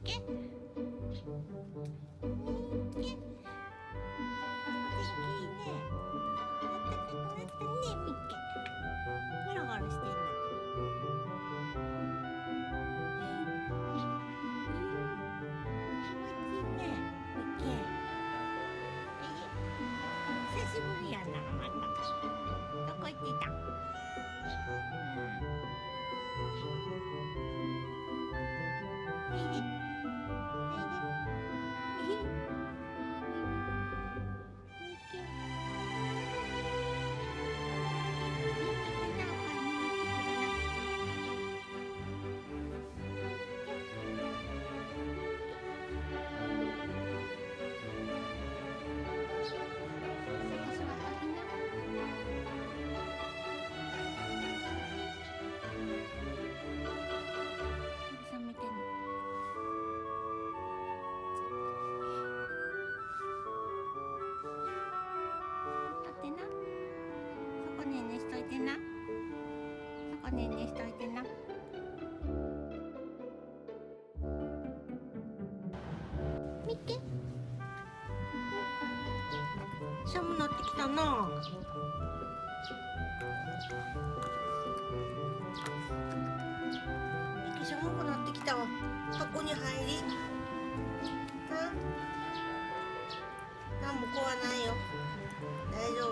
けみっけ。天気いいね。あったかくなったねみっけ。ゴロゴロしてんの。気持ちいいねみっけ。久しぶりやな。またどこ行ってた？えいで、えいで、えい。みっけ。そこねんねしといてな。そこねんねしといてな。みっけ。寒なってきたな。みっけ寒くなってきたわ。箱に入り。なんも怖ないよ。大丈夫。